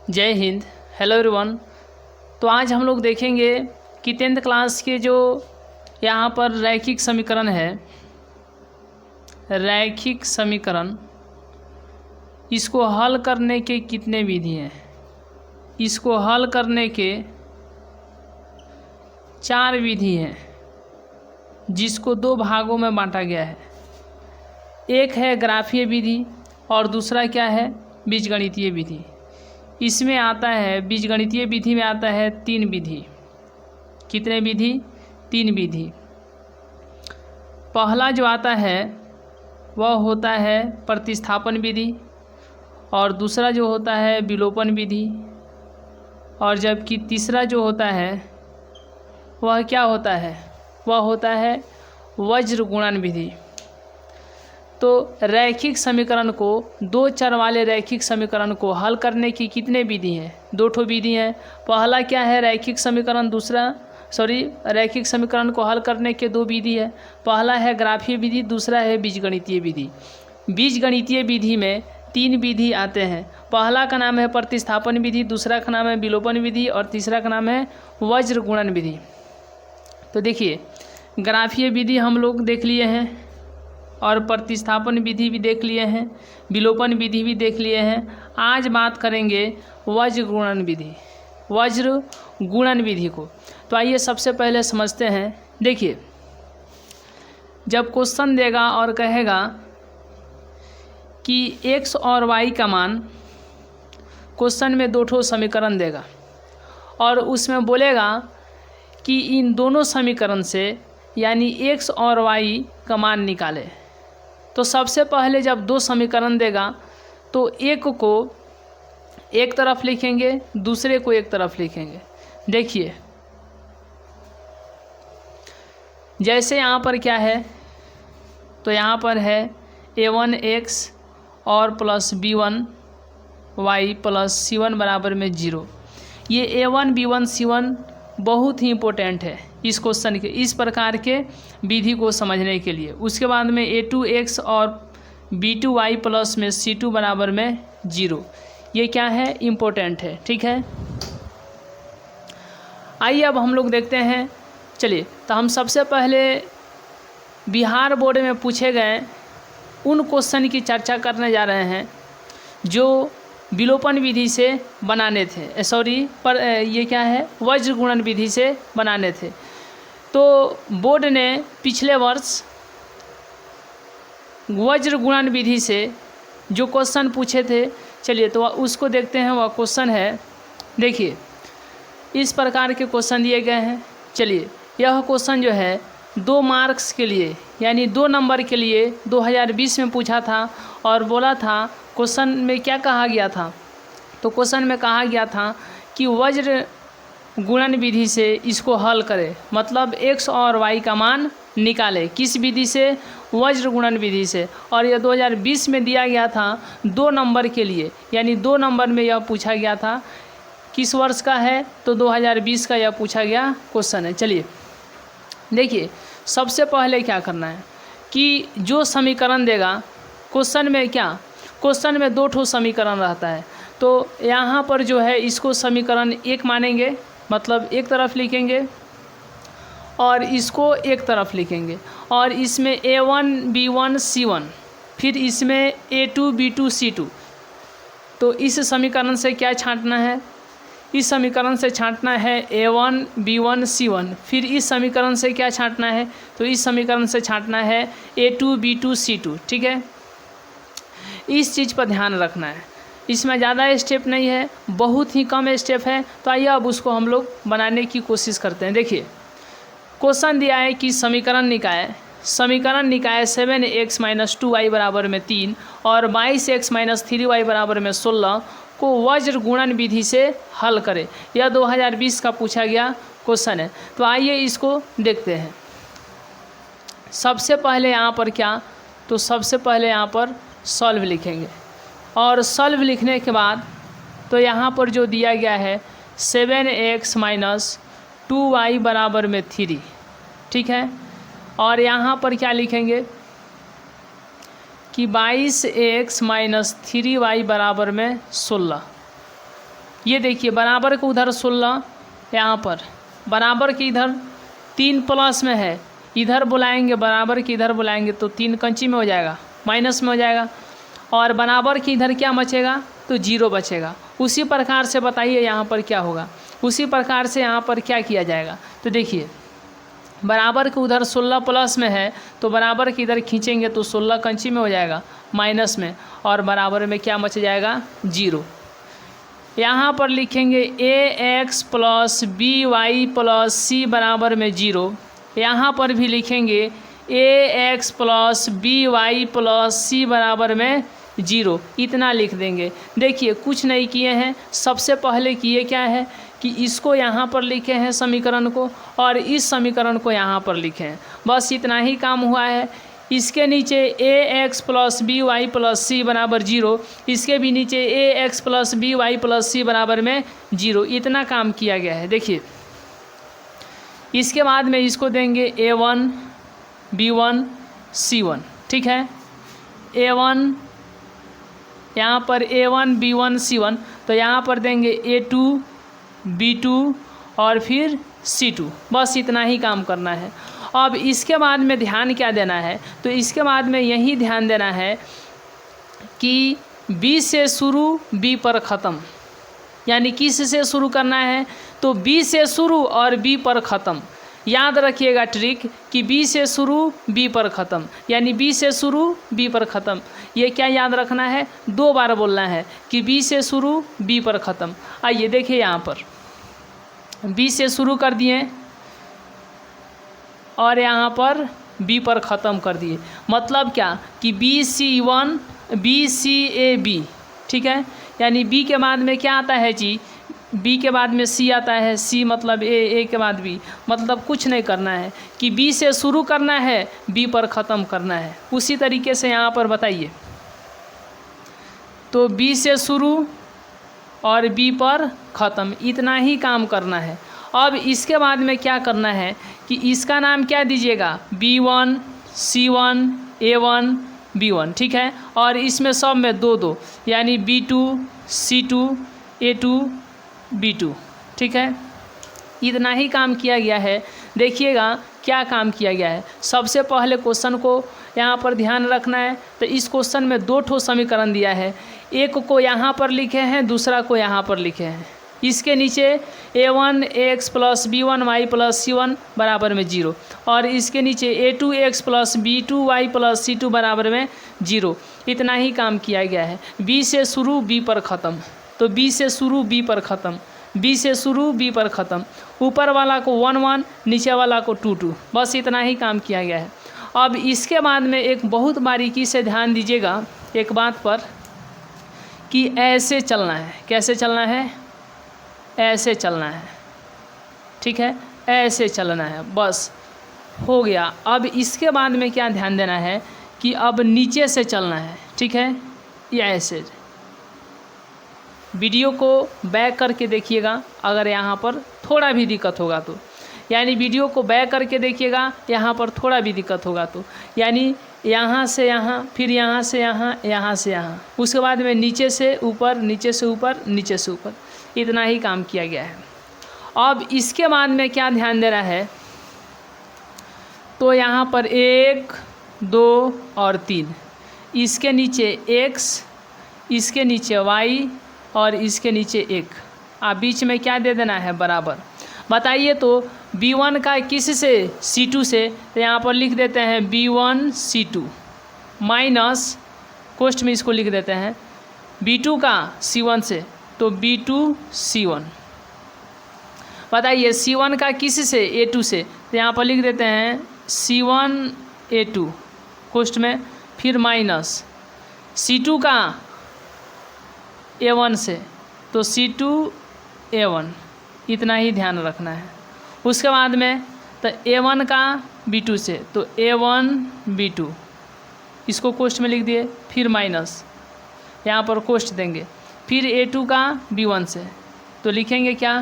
जय Hind. Hello everyone. तो आज हम लोग देखेंगे कि 10th क्लास के जो यहाँ पर रैखिक समीकरण है, रैखिक समीकरण, इसको हल करने के कितने विधि हैं। इसको हल करने के 4 विधि हैं, जिसको 2 भागों में बांटा गया है। एक है ग्राफीय विधि और दूसरा क्या है, बीजगणितीय विधि। इसमें आता है, बीजगणितीय विधि में आता है 3 विधि। कितने विधि? 3 विधि। पहला जो आता है वह होता है प्रतिस्थापन विधि, और दूसरा जो होता है विलोपन विधि, और जबकि तीसरा जो होता है वह क्या होता है, वह होता है वज्र गुणन विधि। तो रैखिक समीकरण को, 2 चर वाले रैखिक समीकरण को हल करने की कितने विधि हैं? 2 ठो विधि हैं। पहला क्या है रैखिक समीकरण, रैखिक समीकरण को हल करने के 2 विधि है। पहला है ग्राफीय विधि, दूसरा है बीजगणितीय विधि। बीजगणितीय विधि में 3 विधि आते हैं। पहला का नाम है प्रतिस्थापन विधि, दूसरा का नाम है विलोपन विधि, और तीसरा का नाम है वज्र गुणन विधि। तो देखिए, ग्राफीय विधि हम लोग देख लिए हैं, और प्रतिस्थापन विधि भी देख लिए हैं, विलोपन विधि भी देख लिए हैं। आज बात करेंगे वज्र गुणन विधि, वज्र गुणन विधि को। तो आइए सबसे पहले समझते हैं। देखिए, जब क्वेश्चन देगा और कहेगा कि x और y का मान, क्वेश्चन में 2 ठो समीकरण देगा और उसमें बोलेगा कि इन दोनों समीकरण से यानी x और y का मान निकाले। तो सबसे पहले जब 2 समीकरण देगा तो एक को एक तरफ लिखेंगे, दूसरे को एक तरफ लिखेंगे। देखिए, जैसे यहाँ पर क्या है, तो यहाँ पर है a1x और प्लस b1y प्लस c1 बराबर में 0। ये a1 b1 c1 बहुत ही इम्पोर्टेंट है इस क्वेश्चन के, इस प्रकार के विधि को समझने के लिए। उसके बाद में a2x और b2y प्लस में c2 बराबर में 0। ये क्या है, इम्पोर्टेंट है। ठीक है, आइए अब हम लोग देखते हैं। चलिए, तो हम सबसे पहले बिहार बोर्ड में पूछे गए उन क्वेश्चन की चर्चा करने जा रहे हैं जो विलोपन विधि से बनाने थे, ये क्या है, वज्र गुणन विधि से बनाने थे। तो बोर्ड ने पिछले वर्ष वज्र गुणन विधि से जो क्वेश्चन पूछे थे, चलिए तो उसको देखते हैं। वह क्वेश्चन है, देखिए इस प्रकार के क्वेश्चन दिए गए हैं। चलिए, यह क्वेश्चन जो है 2 मार्क्स के लिए यानी 2 नंबर के लिए 2020 में पूछा था, और बोला था क्वेश्चन में क्या कहा गया था, तो क्वेश्चन में कहा गया था कि वज्र गुणन विधि से इसको हल करें, मतलब x और y का मान निकाले। किस विधि से? वज्र गुणन विधि से। और यह 2020 में दिया गया था 2 नंबर के लिए, यानी 2 नंबर में यह पूछा गया था। किस वर्ष का है? तो 2020 का यह पूछा गया क्वेश्चन है। चलिए देखिए, सबसे पहले क्या करना है कि जो समीकरण देगा क्वेश्चन में, क्वेश्चन में 2 ठो समीकरण रहता है। तो यहाँ पर जो है इसको समीकरण 1 मानेंगे, मतलब एक तरफ लिखेंगे, और इसको एक तरफ लिखेंगे, और इसमें a1 b1 c1, फिर इसमें a2 b2 c2। तो इस समीकरण से क्या छांटना है? इस समीकरण से छांटना है a1 b1 c1। फिर इस समीकरण से क्या छांटना है? तो इस समीकरण से छांटना है a2 b2 c2। ठीक है, इस चीज़ पर ध्यान रखना है। इसमें ज़्यादा स्टेप नहीं है, बहुत ही कम स्टेप है। तो आइए अब उसको हम लोग बनाने की कोशिश करते हैं। देखिए, क्वेश्चन दिया है कि समीकरण निकाय 7x - 2y बराबर में 3 और 22x - 3y बराबर में 16 को वज्र गुणन विधि से हल करें। यह 2020 का पूछा गया क्वेश्चन है। तो आइए इसको देखते हैं। सबसे पहले यहाँ पर क्या, तो सबसे पहले यहाँ पर सॉल्व लिखेंगे, और सॉल्व लिखने के बाद तो यहाँ पर जो दिया गया है 7x - 2y बराबर में 3। ठीक है, और यहाँ पर क्या लिखेंगे कि 22x - 3y बराबर में 16। ये देखिए बराबर के उधर 16, यहाँ पर बराबर के इधर 3 प्लस में है, इधर बुलाएंगे बराबर के इधर बुलाएंगे तो 3 कंची में हो जाएगा, माइनस में हो जाएगा, और बराबर के इधर क्या बचेगा तो 0 बचेगा। उसी प्रकार से बताइए यहाँ पर क्या होगा, उसी प्रकार से यहाँ पर क्या किया जाएगा। तो देखिए बराबर के उधर 16 प्लस में है तो बराबर के इधर खींचेंगे तो 16 कंची में हो जाएगा माइनस में, और बराबर में क्या बच जाएगा 0। यहाँ पर लिखेंगे ax plus by plus c बराबर में 0। यहाँ पर भी लिखेंगे ax plus by plus c बराबर में 0, इतना लिख देंगे। देखिए कुछ नहीं किए हैं, सबसे पहले किए क्या है कि इसको यहाँ पर लिखे हैं समीकरण को, और इस समीकरण को यहाँ पर लिखे हैं, बस इतना ही काम हुआ है। इसके नीचे ax plus by plus c बराबर 0, इसके भी नीचे ax plus by plus c बराबर में 0, इतना काम किया गया है। देखिए इसके बाद में इसको देंगे a1 b1 c1, ठीक है। a1 यहाँ पर a1 b1 c1, तो यहाँ पर देंगे a2 b2 और फिर c2, बस इतना ही काम करना है। अब इसके बाद में ध्यान क्या देना है, तो इसके बाद में यही ध्यान देना है कि b से शुरू b पर ख़त्म, यानी किस से शुरू करना है तो b से शुरू और b पर ख़त्म। याद रखिएगा ट्रिक कि b से शुरू b पर ख़त्म, यानी b से शुरू b पर ख़त्म, ये क्या याद रखना है, 2 बार बोलना है कि b से शुरू b पर ख़त्म। आइए देखिए यहाँ पर b से शुरू कर दिए और यहाँ पर b पर ख़त्म कर दिए, मतलब क्या कि BC1 BCAB, ठीक है। यानी b के बाद में क्या आता है जी, b के बाद में c आता है, c मतलब a के बाद b, मतलब कुछ नहीं करना है कि b से शुरू करना है b पर ख़त्म करना है। उसी तरीके से यहाँ पर बताइए, तो b से शुरू और b पर ख़त्म, इतना ही काम करना है। अब इसके बाद में क्या करना है कि इसका नाम क्या दीजिएगा, b1 c1 a1 b1, ठीक है। और इसमें सब में 2 यानी b2 c2 a2 b2, ठीक है। इतना ही काम किया गया है। देखिएगा क्या काम किया गया है। सबसे पहले क्वेश्चन को यहाँ पर ध्यान रखना है, तो इस क्वेश्चन में 2 ठो समीकरण दिया है, एक को यहाँ पर लिखे हैं, दूसरा को यहाँ पर लिखे हैं। इसके नीचे a1 x plus b1 y plus c1 बराबर में 0, और इसके नीचे a2 x plus b2 y plus c2 बराबर में 0, इतना ही काम किया गया है। b से शुरू b पर ख़त्म, तो b से शुरू b पर ख़त्म, b से शुरू b पर ख़त्म, ऊपर वाला को 1 1, नीचे वाला को 2 2, बस इतना ही काम किया गया है। अब इसके बाद में एक बहुत बारीकी से ध्यान दीजिएगा एक बात पर कि ऐसे चलना है। कैसे चलना है, ऐसे चलना है, ठीक है, ऐसे चलना है, बस हो गया। अब इसके बाद में क्या ध्यान देना है कि अब नीचे से चलना है, ठीक है, या ऐसे। वीडियो को बैक करके देखिएगा, अगर यहाँ पर थोड़ा भी दिक्कत होगा तो, यानी वीडियो को बैक करके देखिएगा, यहाँ पर थोड़ा भी दिक्कत होगा तो, यानी यहाँ से यहाँ, फिर यहाँ से यहाँ, यहाँ से यहाँ, उसके बाद में नीचे से ऊपर, नीचे से ऊपर, नीचे से ऊपर, इतना ही काम किया गया है। अब इसके बाद में क्या ध्यान देना है, तो यहाँ पर 1 2 और 3, इसके नीचे x, इसके नीचे y और इसके नीचे 1, आप बीच में क्या दे देना है, बराबर। बताइए तो b1 का किस से, c2 से, तो यहाँ पर लिख देते हैं b1 c2 माइनस, कोष्ठ में इसको लिख देते हैं b2 का c1 से, तो b2 c1। बताइए c1 का किस से, a2 से, तो यहाँ पर लिख देते हैं c1 a2 कोष्ठ में, फिर माइनस c2 का a1 से, तो c2 a1, इतना ही ध्यान रखना है। उसके बाद में तो a1 का b2 से, तो a1 b2, इसको कोष्ठ में लिख दिए, फिर माइनस यहाँ पर कोष्ठ देंगे, फिर a2 का b1 से, तो लिखेंगे क्या,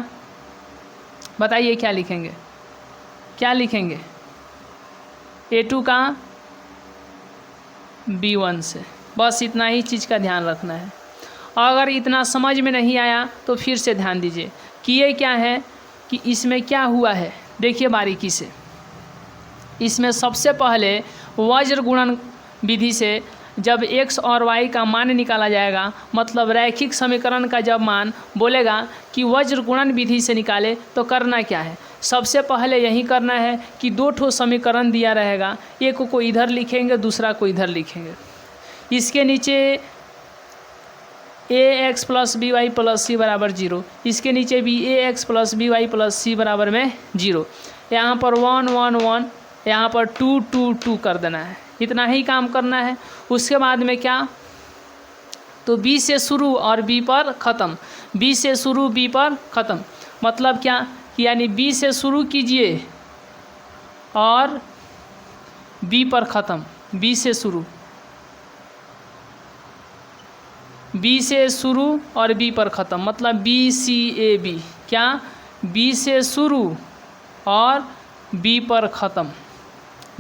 बताइए क्या लिखेंगे, क्या लिखेंगे, a2 का b1 से, बस इतना ही चीज़ का ध्यान रखना है। अगर इतना समझ में नहीं आया तो फिर से ध्यान दीजिए कि ये क्या है, कि इसमें क्या हुआ है। देखिए बारीकी से, इसमें सबसे पहले वज्र गुणन विधि से जब x और y का मान निकाला जाएगा, मतलब रैखिक समीकरण का जब मान बोलेगा कि वज्र गुणन विधि से निकाले, तो करना क्या है, सबसे पहले यही करना है कि दो ठो समीकरण दिया रहेगा, एक को इधर लिखेंगे, दूसरा को इधर लिखेंगे। इसके नीचे ax plus B Y plus C बराबर 0, इसके नीचे भी ax plus B Y plus C बराबर में 0। यहाँ पर 1 1 1, यहाँ पर 2 2 2 कर देना है, इतना ही काम करना है। उसके बाद में क्या, तो b से शुरू और b पर ख़त्म, b से शुरू b पर ख़त्म, मतलब क्या, यानी b से शुरू कीजिए और b पर ख़त्म, b से शुरू, b से शुरू और b पर ख़त्म, मतलब b c a b, क्या, b से शुरू और b पर ख़त्म,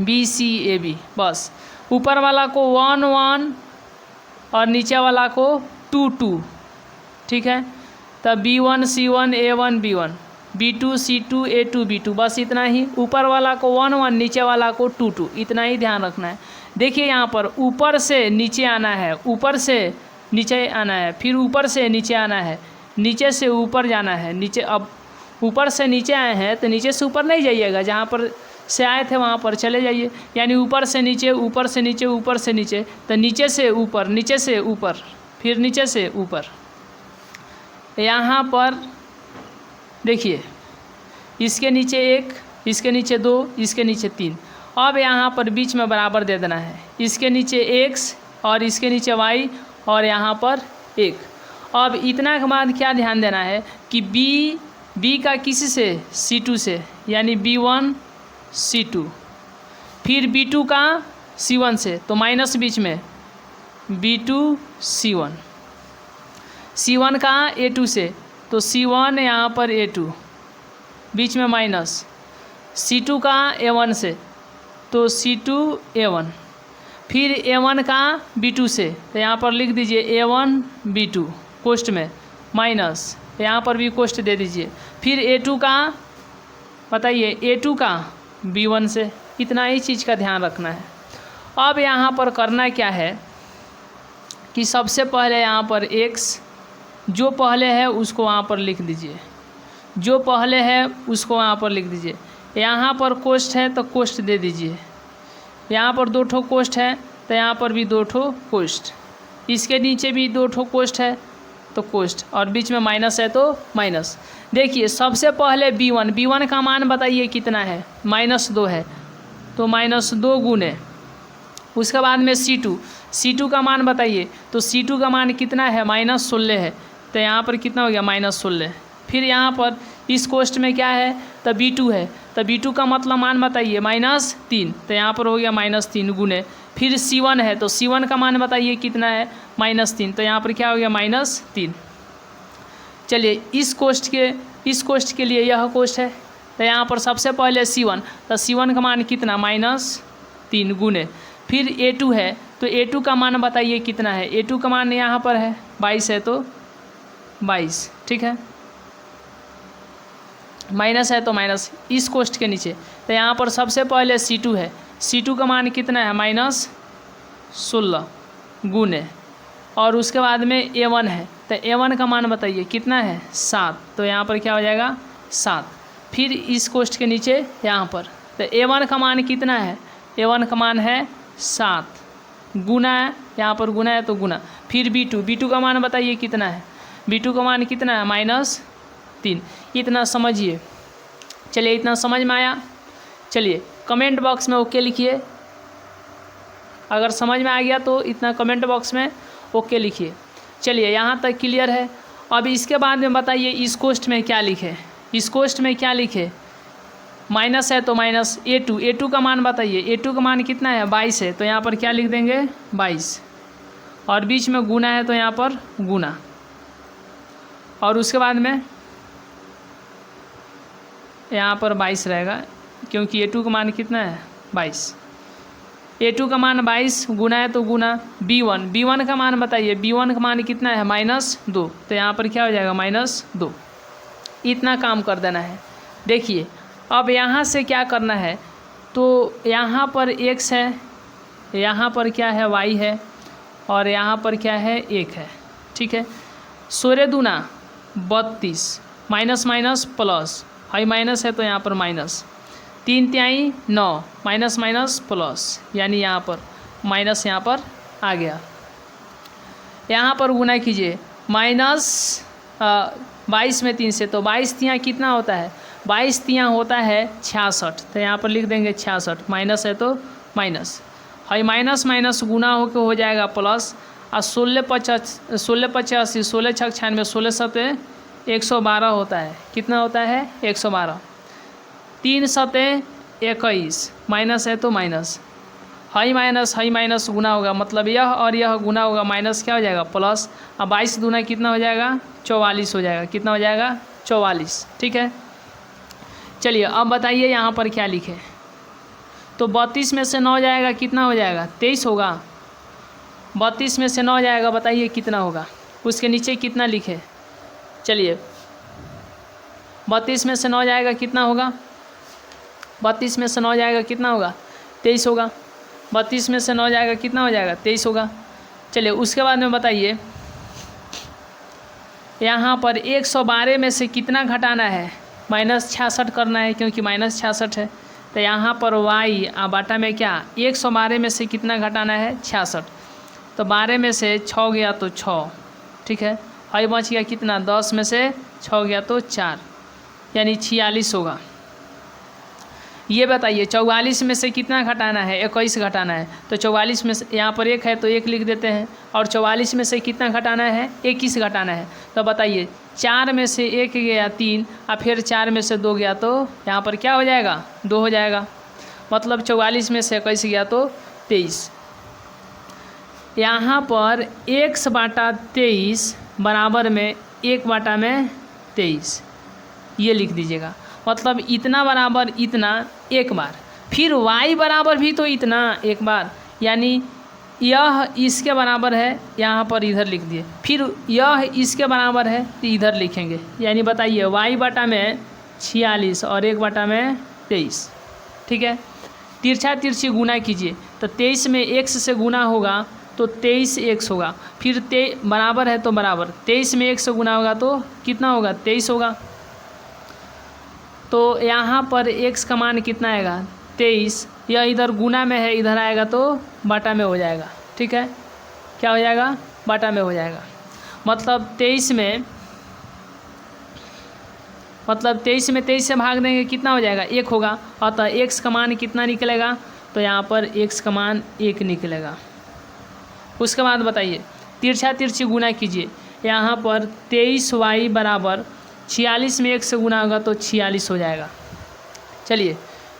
b c a b। बस ऊपर वाला को 1 1 और नीचे वाला को 2 2, ठीक है। तब b1 c1 a1 b1, b2 c2 a2 b2, बस इतना ही। ऊपर वाला को 1 1, नीचे वाला को 2 2, इतना ही ध्यान रखना है। देखिए यहाँ पर ऊपर से नीचे आना है, ऊपर से नीचे आना है, फिर ऊपर से नीचे आना है, नीचे से ऊपर जाना है, नीचे। अब ऊपर से नीचे आए हैं तो नीचे से ऊपर नहीं जाइएगा, जहाँ पर से आए थे वहाँ पर चले जाइए, यानी ऊपर से नीचे, ऊपर से नीचे, ऊपर से नीचे, तो नीचे से ऊपर, नीचे से ऊपर, फिर नीचे से ऊपर। यहाँ पर देखिए, इसके नीचे 1, इसके नीचे 2, इसके नीचे 3। अब यहाँ पर बीच में बराबर दे देना है, इसके नीचे x और इसके नीचे y और यहाँ पर 1। अब इतना के बाद क्या ध्यान देना है कि b का किसी से, c2 से, यानी b1 c2, फिर b2 का c1 से, तो माइनस बीच में b2 c1, c1 का a2 से, तो c1 यहाँ पर a2, बीच में माइनस, c2 का a1 से, तो c2 a1, फिर a1 का b2 से, तो यहाँ पर लिख दीजिए a1 b2 कोष्ठ में, माइनस, यहाँ पर भी कोष्ठ दे दीजिए, फिर a2 का, बताइए a2 का b1 से। इतना ही चीज़ का ध्यान रखना है। अब यहाँ पर करना क्या है कि सबसे पहले यहाँ पर x जो पहले है उसको वहाँ पर लिख दीजिए, जो पहले है उसको वहाँ पर लिख दीजिए। यहाँ पर कोष्ठ है तो कोष्ठ दे दीजिए, यहाँ पर 2 ठो कोष्ठ है तो यहाँ पर भी 2 ठो कोष्ठ, इसके नीचे भी 2 ठो कोष्ठ है तो कोष्ठ, और बीच में माइनस है तो माइनस। देखिए सबसे पहले b1 का मान बताइए कितना है, -2 है, तो -2 गुने, उसके बाद में c2 का मान बताइए, तो c2 का मान कितना है, -16 है, तो यहाँ पर कितना हो गया, -16। फिर यहाँ पर इस कोष्ठ में क्या है, तो b2 है, तो b2 का मतलब मान बताइए, -3, तो यहाँ पर हो गया -3 गुने। फिर c1 है, तो c1 का मान बताइए कितना है, -3, तो यहाँ पर क्या हो गया, -3। चलिए इस कोष्ठ के लिए यह कोष्ठ है, तो यहाँ पर सबसे पहले c1, तो c1 का मान कितना, -3 गुने। फिर a2 है, तो a2 का मान बताइए कितना है, a2 का मान यहाँ पर है 22 है, तो 22, ठीक है, माइनस है तो माइनस। इस कोष्ठ के नीचे, तो यहाँ पर सबसे पहले c2 है, c2 का मान कितना है, -16 गुने, और उसके बाद में a1 है, तो a1 का मान बताइए कितना है, 7, तो यहाँ पर क्या हो जाएगा, 7। फिर इस कोष्ठ के नीचे यहाँ पर, तो a1 का मान कितना है, a1 का मान है 7 गुना है, यहाँ पर गुना है तो गुना। फिर b2 का मान बताइए कितना है, b2 का मान कितना है, -3। इतना समझिए। चलिए इतना समझ में आया। चलिए कमेंट बॉक्स में ओके लिखिए, अगर समझ में आ गया तो इतना कमेंट बॉक्स में ओके लिखिए। चलिए यहाँ तक क्लियर है। अब इसके बाद में बताइए इस कोष्ठ में क्या लिखे, इस कोष्ठ में क्या लिखे, माइनस है तो माइनस a2 का मान बताइए, a2 का मान कितना है, 22 है, तो यहाँ पर क्या लिख देंगे, 22, और बीच में गुना है तो यहाँ पर गुना, और उसके बाद में यहाँ पर 22 रहेगा, क्योंकि a2 का मान कितना है, 22। A2 का मान 22 गुना है तो गुना B1 का मान बताइए, B1 का मान कितना है -2, तो यहाँ पर क्या हो जाएगा -2। इतना काम कर देना है। देखिए अब यहाँ से क्या करना है, तो यहाँ पर x है, यहाँ पर क्या है y है, और यहाँ पर क्या है 1 है। ठीक है, 16 दूना 32, minus minus plus, high minus है तो यहाँ पर माइनस, 3 तिहाई 9, माइनस माइनस प्लस, यानी यहाँ पर माइनस यहाँ पर आ गया। यहाँ पर गुना कीजिए -22 में 3 से, तो 22 तिहाई कितना होता है, 22 तिहाई होता है 66, तो यहाँ पर लिख देंगे 66, माइनस है तो माइनस, हाई माइनस माइनस गुना होकर हो जाएगा प्लस, और 16 85, 16 छक 96, 16 सते 112 होता है। कितना होता है 112, 3 सते 21, माइनस है तो माइनस, हाई माइनस गुना होगा, मतलब यह और यह गुना होगा, माइनस क्या हो जाएगा प्लस, अब 22 दूना कितना हो जाएगा 44 हो जाएगा। कितना हो जाएगा 44। ठीक है, चलिए अब बताइए यहाँ पर क्या लिखे, तो 32 में से 9 जाएगा कितना हो जाएगा 23 होगा। 32 में से 9 जाएगा, बताइए कितना होगा, उसके नीचे कितना लिखे, चलिए 32 में से 9 जाएगा कितना होगा, 32 में से 9 जाएगा कितना होगा 23 होगा। 32 में से 9 जाएगा कितना हो जाएगा 23 होगा। चलिए उसके बाद में बताइए यहाँ पर 112 में से कितना घटाना है, -66 करना है, क्योंकि -66 है, तो यहाँ पर y बाटा में क्या 112 में से कितना घटाना है 66, तो 12 में से 6 गया तो 6। ठीक है, हाई बच गया कितना, 10 में से 6 गया तो 4, यानी 46 होगा। ये बताइए 44 में से कितना घटाना है 21 घटाना है, तो 44 में से यहाँ पर 1 है तो 1 लिख देते हैं, और 44 में से कितना घटाना है 21 घटाना है, तो बताइए 4 में से 1 गया 3, और फिर 4 में से 2 गया तो यहाँ पर क्या हो जाएगा 2 हो जाएगा, मतलब 44 में से 21 गया तो 23। यहाँ पर x बाटा 23 बराबर में 1 बाटा में 23, ये लिख दीजिएगा, मतलब इतना बराबर इतना एक बार, फिर y बराबर भी तो इतना एक बार, यानी यह इसके बराबर है, यहाँ पर इधर लिख दिए, फिर यह इसके बराबर है तो इधर लिखेंगे, यानी बताइए y बटा में 46 और 1 बटा में 23। ठीक है, तिरछा तिरछी गुना कीजिए, तो 23 में x से गुना होगा तो 23x होगा, फिर बराबर है तो बराबर, 23 में 1 से गुना होगा तो कितना होगा 23 होगा। तो यहाँ पर x का मान कितना आएगा 23, यह इधर गुना में है, इधर आएगा तो बाटा में हो जाएगा। ठीक है, क्या हो जाएगा बाटा में हो जाएगा, मतलब 23 में 23 से भाग देंगे कितना हो जाएगा 1 होगा, अतः x का मान कितना निकलेगा, तो यहाँ पर x का मान 1 निकलेगा। उसके बाद बताइए तिरछा तिरछी गुना कीजिए, यहाँ पर 23y बराबर 46 में 1 से गुना होगा तो 46 हो जाएगा। चलिए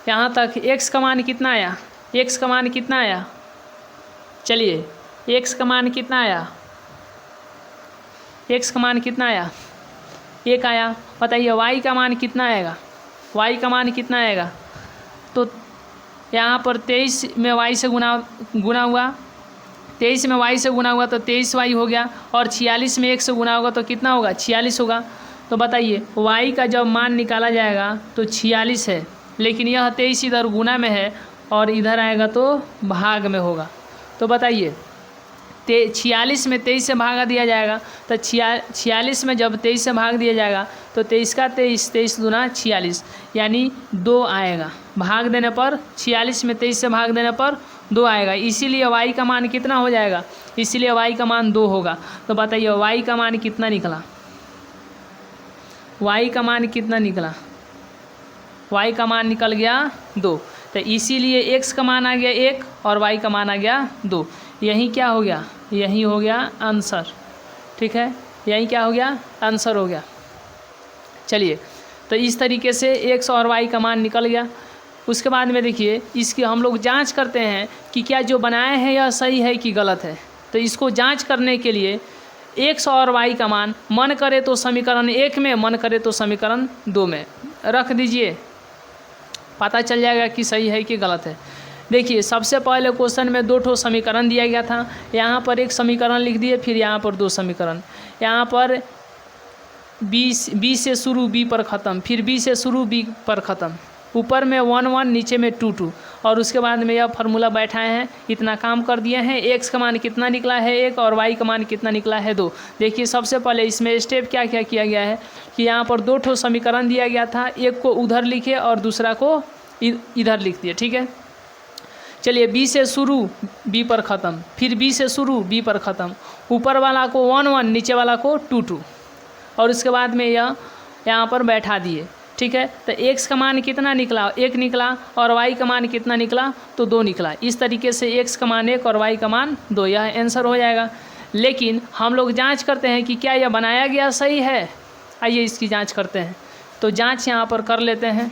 यहाँ तक x का मान कितना आया, x का मान कितना आया, चलिए x का मान कितना आया, x का मान कितना आया 1 आया। बताइए y का मान कितना आएगा, y का मान कितना आएगा, तो यहाँ पर 23 में y से गुना हुआ, 23 में y से गुना हुआ तो 23y हो गया, और 46 में 1 से गुना होगा तो कितना होगा 46 होगा। तो बताइए y का जब मान निकाला जाएगा तो 46 है, लेकिन यह 23 इधर गुना में है और इधर आएगा तो भाग में होगा। तो बताइए 46 में 23 से भागा दिया जाएगा, तो 46 में जब 23 से भाग दिया जाएगा तो 23 का 23 दूना 46, यानी 2 आएगा। भाग देने पर 46 में 23 से भाग देने पर 2 आएगा, इसीलिए y का मान कितना हो जाएगा, इसीलिए y का मान 2 होगा। तो बताइए y का मान कितना निकला, y का मान कितना निकला, y का मान निकल गया 2, तो इसीलिए x का मान आ गया 1 और y का मान आ गया 2। यही क्या हो गया, यही हो गया आंसर। ठीक है, यही क्या हो गया आंसर हो गया। चलिए तो इस तरीके से x और y का मान निकल गया। उसके बाद में देखिए इसकी हम लोग जांच करते हैं कि क्या जो बनाए हैं यह सही है कि गलत है। तो इसको जांच करने के लिए x और y का मान मन करे तो समीकरण 1 में, मन करे तो समीकरण 2 में रख दीजिए, पता चल जाएगा कि सही है कि गलत है। देखिए सबसे पहले क्वेश्चन में 2 ठो समीकरण दिया गया था, यहाँ पर एक समीकरण लिख दिए, फिर यहाँ पर 2 समीकरण, यहाँ पर बी से शुरू बी पर ख़त्म, फिर बी से शुरू बी पर ख़त्म, ऊपर में 1 1 नीचे में 2 2, और उसके बाद में यह फार्मूला बैठाए हैं, इतना काम कर दिए हैं। एक्स का मान कितना निकला है 1 और वाई का मान कितना निकला है 2। देखिए सबसे पहले इसमें स्टेप क्या क्या किया गया है कि यहाँ पर 2 ठो समीकरण दिया गया था, एक को उधर लिखे और दूसरा को इधर लिख दिए, ठीक है। चलिए बी से शुरू बी पर ख़त्म, फिर बी से शुरू बी पर ख़त्म, ऊपर वाला को 1 1 नीचे वाला को 2 2, और उसके बाद में यह यहाँ पर बैठा दिए, ठीक है। तो x का मान कितना निकला 1 निकला, और y का मान कितना निकला तो 2 निकला। इस तरीके से x का मान 1 और y का मान 2, यह आंसर हो जाएगा। लेकिन हम लोग जांच करते हैं कि क्या यह बनाया गया सही है। आइए इसकी जांच करते हैं, तो जांच यहाँ पर कर लेते हैं।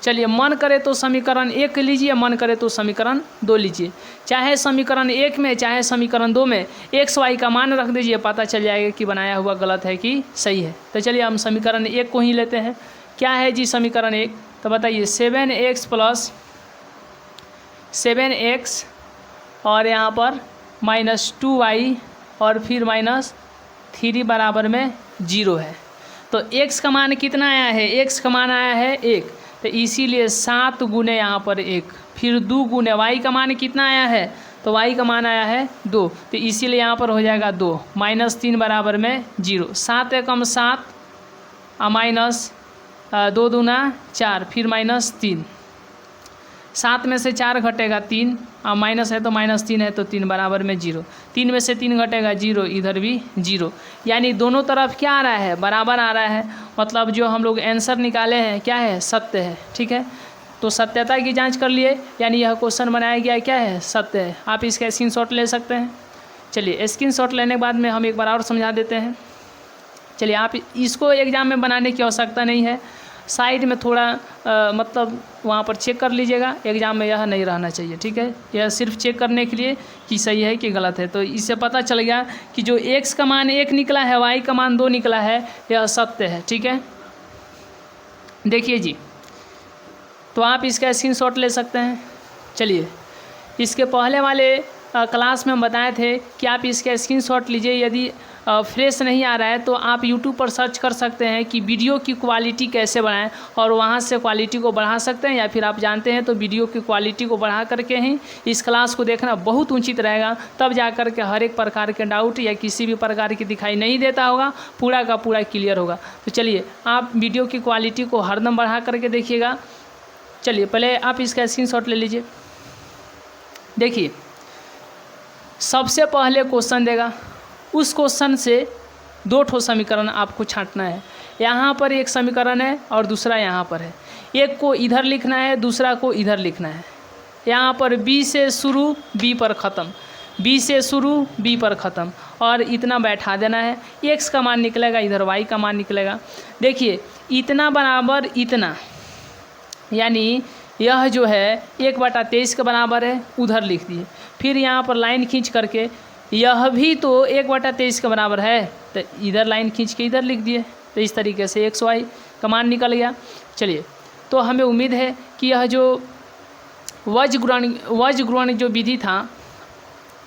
चलिए मन करे तो समीकरण 1 लीजिए, मन करे तो समीकरण 2 लीजिए। चाहे समीकरण 1 में चाहे समीकरण 2 में एक्स वाई का मान रख दीजिए, पता चल जाएगा कि बनाया हुआ गलत है कि सही है। तो चलिए हम समीकरण 1 को ही लेते हैं। क्या है जी समीकरण 1, तो बताइए 7x + 7x और यहाँ पर -2y और फिर -3 बराबर में 0 है। तो x का मान कितना आया है, x का मान आया है 1, तो इसीलिए 7 गुने यहाँ पर 1, फिर 2 गुने y का मान कितना आया है, तो y का मान आया है 2, तो इसीलिए यहाँ पर हो जाएगा 2, -3 बराबर में 0। 7 एकम 7 -2 दूना 4, फिर -3, 7 में से 4 घटेगा 3, और माइनस है तो -3 है तो 3 बराबर में 0, 3 में से 3 घटेगा 0, इधर भी 0, यानी दोनों तरफ क्या आ रहा है, बराबर आ रहा है। मतलब जो हम लोग आंसर निकाले हैं क्या है, सत्य है, ठीक है। तो सत्यता की जांच कर लिए, यानी यह क्वेश्चन बनाया गया क्या है, सत्य है। आप इसका स्क्रीनशॉट ले सकते हैं। चलिए स्क्रीनशॉट लेने के बाद में हम एक बार और समझा देते हैं। चलिए आप इसको एग्ज़ाम में बनाने की आवश्यकता नहीं है, साइड में थोड़ा मतलब वहाँ पर चेक कर लीजिएगा, एग्ज़ाम में यह नहीं रहना चाहिए, ठीक है। यह सिर्फ चेक करने के लिए कि सही है कि गलत है। तो इससे पता चल गया कि जो x का मान 1 निकला है, y का मान 2 निकला है, यह सत्य है, ठीक है। देखिए जी, तो आप इसका स्क्रीनशॉट ले सकते हैं। चलिए इसके पहले वाले क्लास में हम बताए थे कि आप इसका स्क्रीनशॉट लीजिए। यदि फ्रेश नहीं आ रहा है तो आप YouTube पर सर्च कर सकते हैं कि वीडियो की क्वालिटी कैसे बढ़ाएं, और वहां से क्वालिटी को बढ़ा सकते हैं, या फिर आप जानते हैं तो वीडियो की क्वालिटी को बढ़ा करके ही इस क्लास को देखना बहुत उचित रहेगा। तब जा कर के हर एक प्रकार के डाउट या किसी भी प्रकार की दिखाई नहीं देता होगा, पूरा का पूरा क्लियर होगा। तो चलिए आप वीडियो की क्वालिटी को हरदम बढ़ा करके देखिएगा। चलिए पहले आप इसका स्क्रीनशॉट ले लीजिए। देखिए सबसे पहले क्वेश्चन देगा, उस क्वेश्चन से 2 ठो समीकरण आपको छांटना है। यहाँ पर एक समीकरण है और दूसरा यहाँ पर है, एक को इधर लिखना है, दूसरा को इधर लिखना है। यहाँ पर b से शुरू b पर ख़त्म, b से शुरू b पर ख़त्म, और इतना बैठा देना है। x का मान निकलेगा, इधर y का मान निकलेगा। देखिए इतना बराबर इतना, यानी यह जो है 1/23 के बराबर है, उधर लिख दिए। फिर यहाँ पर लाइन खींच करके यह भी तो 1/23 के बराबर है, तो इधर लाइन खींच के इधर लिख दिए। तो इस तरीके से x y का मान निकल गया। चलिए तो हमें उम्मीद है कि यह जो वज्रगुणन जो विधि था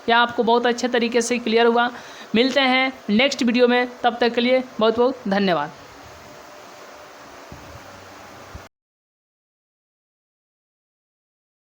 यह आपको बहुत अच्छे तरीके से क्लियर हुआ। मिलते हैं नेक्स्ट वीडियो में, तब तक के लिए बहुत बहुत धन्यवाद।